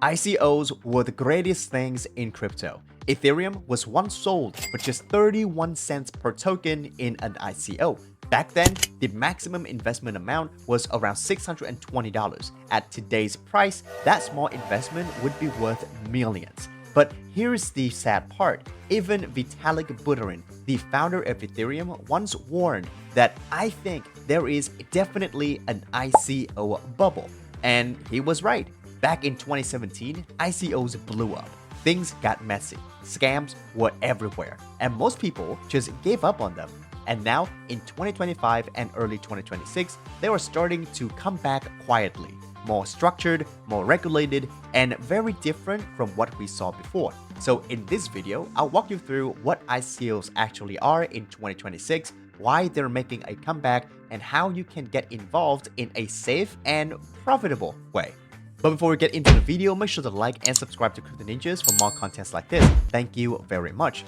ICOs were the greatest things in crypto. Ethereum was once sold for just 31 cents per token in an ICO. Back then, the maximum investment amount was around $620. At today's price, that small investment would be worth millions. But here's the sad part. Even Vitalik Buterin, the founder of Ethereum, once warned that I think there is definitely an ICO bubble. And he was right. Back in 2017, ICOs blew up. Things got messy. Scams were everywhere, and most people just gave up on them. And now, in 2025 and early 2026, they are starting to come back quietly, more structured, more regulated, and very different from what we saw before. So in this video, I'll walk you through what ICOs actually are in 2026, why they're making a comeback, and how you can get involved in a safe and profitable way. But before we get into the video, make sure to like and subscribe to CryptoNinjas for more contents like this. Thank you very much.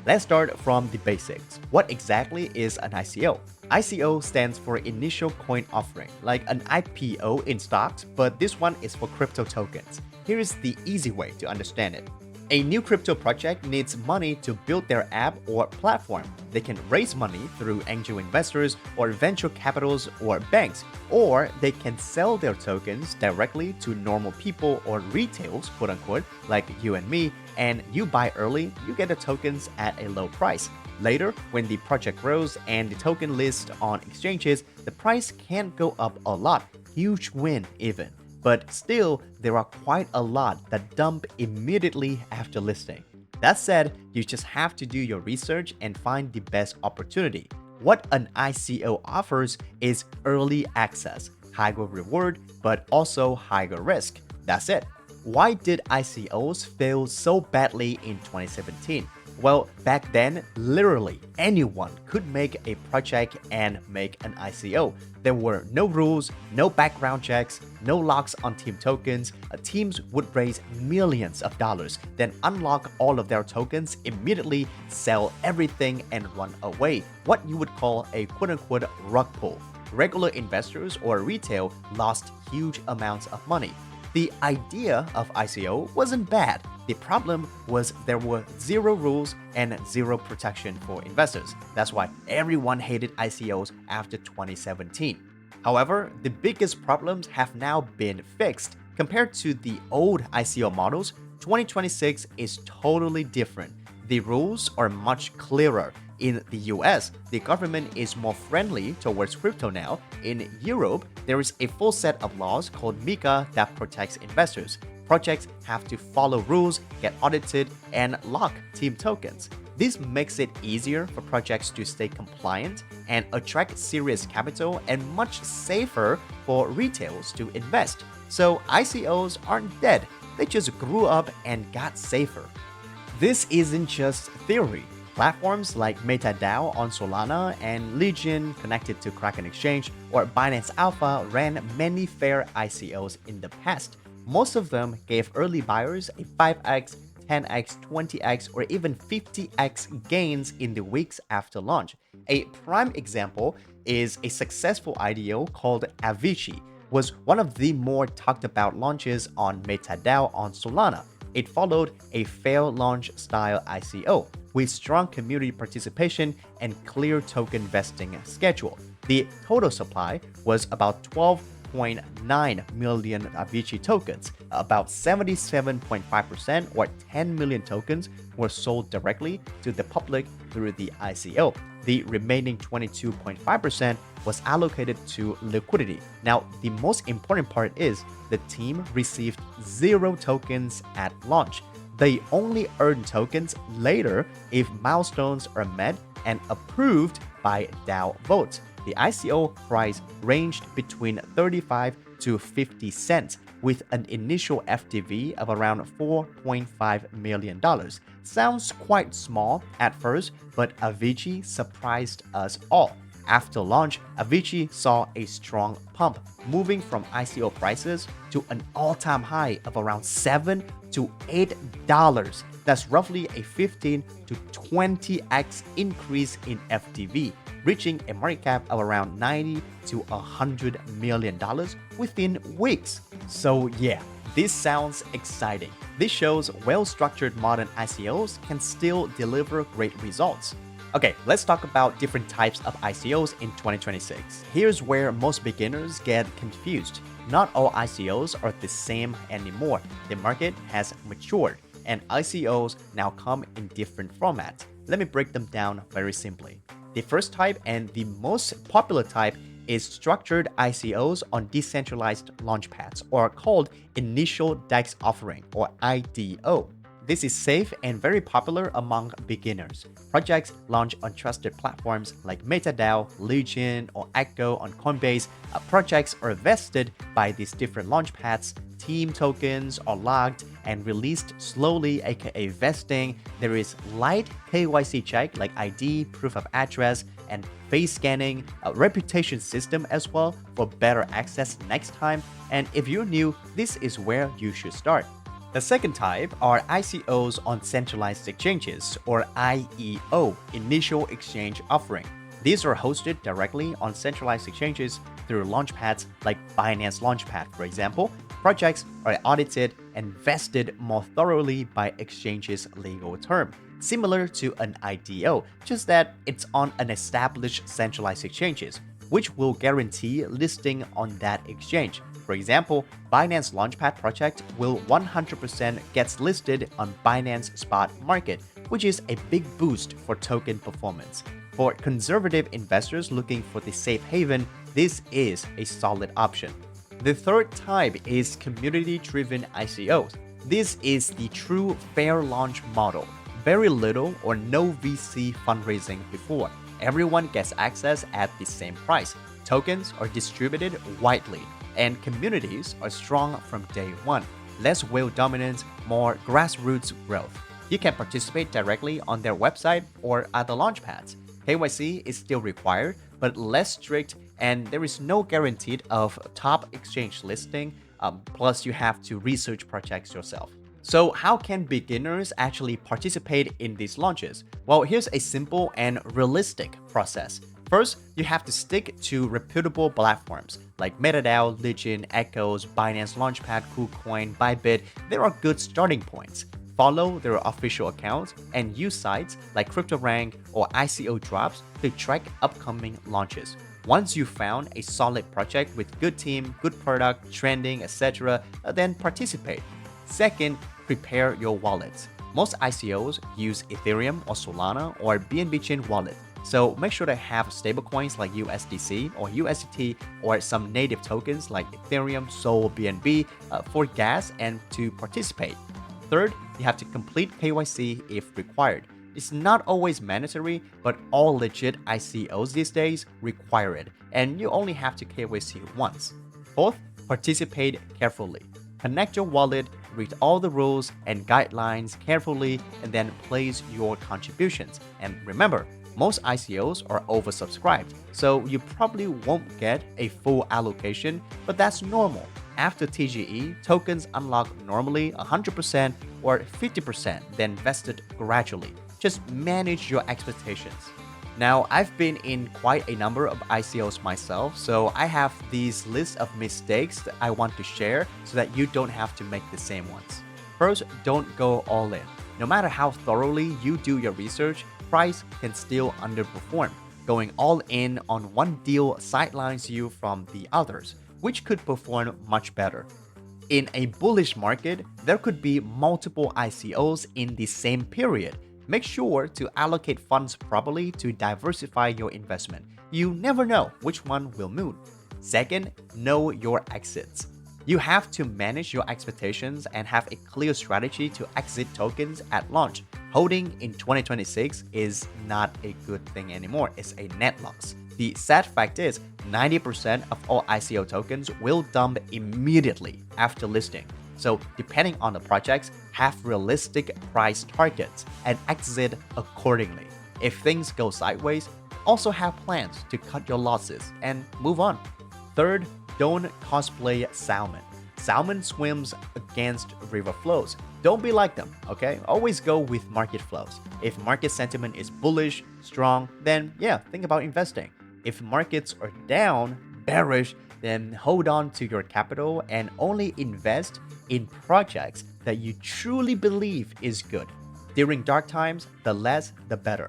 Let's start from the basics. What exactly is an ICO? ICO stands for Initial Coin Offering, like an IPO in stocks, but this one is for crypto tokens. Here is the easy way to understand it. A new crypto project needs money to build their app or platform. They can raise money through angel investors or venture capitals or banks, or they can sell their tokens directly to normal people or retails, quote unquote, like you and me, and you buy early, you get the tokens at a low price. Later, when the project grows and the token lists on exchanges, the price can go up a lot, huge win even. But still, there are quite a lot that dump immediately after listing. That said, you just have to do your research and find the best opportunity. What an ICO offers is early access, higher reward, but also higher risk. That's it. Why did ICOs fail so badly in 2017? Well, back then, literally anyone could make a project and make an ICO. There were no rules, no background checks, no locks on team tokens. Teams would raise millions of dollars, then unlock all of their tokens, immediately sell everything and run away. What you would call a quote-unquote rug pull. Regular investors or retail lost huge amounts of money. The idea of ICO wasn't bad. The problem was there were zero rules and zero protection for investors. That's why everyone hated ICOs after 2017. However, the biggest problems have now been fixed. Compared to the old ICO models, 2026 is totally different. The rules are much clearer. In the US, the government is more friendly towards crypto now. In Europe, there is a full set of laws called MiCA that protects investors. Projects have to follow rules, get audited, and lock team tokens. This makes it easier for projects to stay compliant and attract serious capital, and much safer for retailers to invest. So ICOs aren't dead, they just grew up and got safer. This isn't just theory. Platforms like MetaDAO on Solana and Legion connected to Kraken Exchange or Binance Alpha ran many fair ICOs in the past. Most of them gave early buyers a 5x, 10x, 20x, or even 50x gains in the weeks after launch. A prime example is a successful IDO called Avicii, was one of the more talked about launches on MetaDAO on Solana. It followed a failed launch style ICO with strong community participation and clear token vesting schedule. The total supply was about 12.9 million Avicii tokens. About 77.5% or 10 million tokens were sold directly to the public through the ICO. The remaining 22.5% was allocated to liquidity. Now, the most important part is the team received zero tokens at launch. They only earn tokens later if milestones are met and approved by DAO votes. The ICO price ranged between 35 to 50 cents with an initial FTV of around $4.5 million. Sounds quite small at first, but Avicii surprised us all. After launch, Avicii saw a strong pump, moving from ICO prices to an all-time high of around $7 to $8. That's roughly a 15 to 20x increase in FTV, reaching a market cap of around $90 to $100 million within weeks. So yeah, This sounds exciting. This shows well-structured modern ICOs can still deliver great results. Okay, let's talk about different types of ICOs in 2026. Here's where most beginners get confused. Not all ICOs are the same anymore. The market has matured, and ICOs now come in different formats. Let me break them down very simply. The first type and the most popular type is structured ICOs on decentralized launchpads, or called Initial DEX Offering, or IDO. This is safe and very popular among beginners. Projects launch on trusted platforms like MetaDAO, Legion, or ICO on Coinbase. Projects are vested by these different launchpads. Team tokens are logged and released slowly, aka vesting. There is light KYC check like ID, proof of address, and face scanning, a reputation system as well for better access next time. And if you're new, this is where you should start. The second type are ICOs on centralized exchanges, or IEO, Initial Exchange Offering. These are hosted directly on centralized exchanges through launchpads like Binance Launchpad, for example. Projects are audited and vested more thoroughly by exchanges' legal term, similar to an IDO, just that it's on an established centralized exchanges, which will guarantee listing on that exchange. For example, Binance Launchpad project will 100% gets listed on Binance Spot Market, which is a big boost for token performance. For conservative investors looking for the safe haven, this is a solid option. The third type is community-driven ICOs. This is the true fair launch model. Very little or no VC fundraising before. Everyone gets access at the same price. Tokens are distributed widely, and communities are strong from day one. Less whale dominance, more grassroots growth. You can participate directly on their website or at the launchpads. KYC is still required, but less strict, and there is no guarantee of top exchange listing. Plus, you have to research projects yourself. So how can beginners actually participate in these launches? Well, here's a simple and realistic process. First, you have to stick to reputable platforms like MetaDAO, Legion, ICOs, Binance Launchpad, KuCoin, Bybit. There are good starting points. Follow their official accounts and use sites like CryptoRank or ICO Drops to track upcoming launches. Once you found a solid project with good team, good product, trending, etc., then participate. Second, prepare your wallets. Most ICOs use Ethereum or Solana or BNB Chain wallet. So make sure to have stablecoins like USDC or USDT or some native tokens like Ethereum, Sol, BNB for gas and to participate. Third, you have to complete KYC if required. It's not always mandatory, but all legit ICOs these days require it, and you only have to KYC once. Fourth, participate carefully. Connect your wallet, read all the rules and guidelines carefully, and then place your contributions. And remember, most ICOs are oversubscribed, so you probably won't get a full allocation, but that's normal. After TGE, tokens unlock normally 100% or 50%, then vested gradually. Just manage your expectations. Now, I've been in quite a number of ICOs myself, so I have these lists of mistakes that I want to share so that you don't have to make the same ones. First, don't go all in. No matter how thoroughly you do your research, price can still underperform. Going all in on one deal sidelines you from the others, which could perform much better. In a bullish market, there could be multiple ICOs in the same period. Make sure to allocate funds properly to diversify your investment. You never know which one will move. Second, know your exits. You have to manage your expectations and have a clear strategy to exit tokens at launch. Holding in 2026 is not a good thing anymore. It's a net loss. The sad fact is 90% of all ICO tokens will dump immediately after listing. So depending on the projects, have realistic price targets and exit accordingly. If things go sideways, also have plans to cut your losses and move on. Third, don't cosplay salmon. Salmon swims against river flows. Don't be like them, okay? Always go with market flows. If market sentiment is bullish, strong, then yeah, think about investing. If markets are down, bearish, then hold on to your capital and only invest in projects that you truly believe is good. During dark times, the less the better.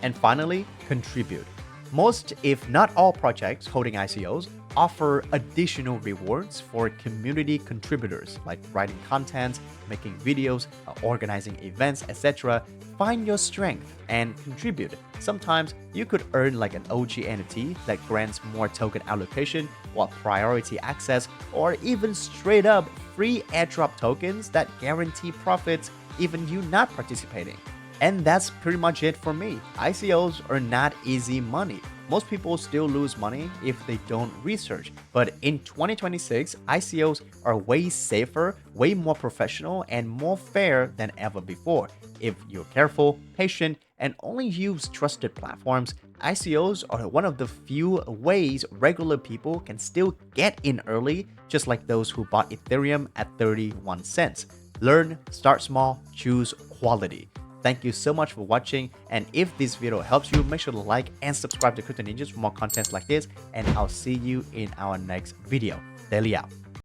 And finally, contribute. Most, if not all projects holding ICOs offer additional rewards for community contributors like writing content, making videos, organizing events, etc. Find your strength and contribute. Sometimes you could earn like an OG NFT that grants more token allocation or priority access, or even straight up free airdrop tokens that guarantee profits even you not participating. And that's pretty much it for me. ICOs are not easy money. Most people still lose money if they don't research. But in 2026, ICOs are way safer, way more professional, and more fair than ever before. If you're careful, patient, and only use trusted platforms, ICOs are one of the few ways regular people can still get in early, just like those who bought Ethereum at 31 cents. Learn, start small, choose quality. Thank you so much for watching, and if this video helps you, make sure to like and subscribe to CryptoNinjas for more content like this, and I'll see you in our next video. Daily out.